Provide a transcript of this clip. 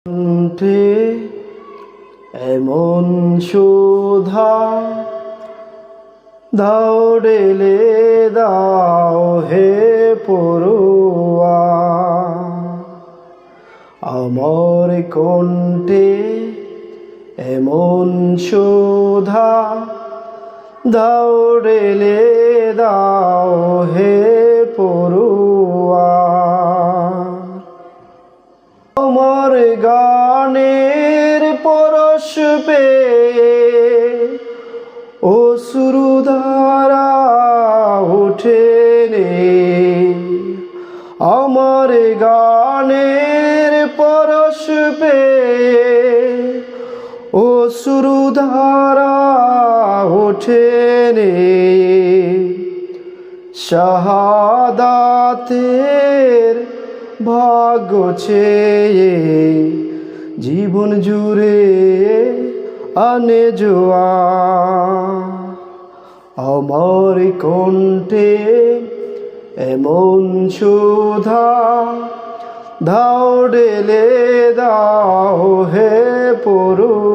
কণ্ঠে এমন সুধা দাও ঢেলে দাও হে পড়ুয়া, আমার কণ্ঠে এমন সুধা দাও ঢেলে দাও হে পড়ুয়া। আমার গানের পরশ পেয়ে অশ্রুধারা ওঠে রে, আমার গানের পরশ পেয়ে অশ্রুধারা ওঠে রে। শাহাদাতের ভাগ্য চেয়ে জীবন জুড়ে আনে জোয়া, আমার কণ্ঠে এমন সুধা দাও ঢেলে দাও হে পড়ুয়া।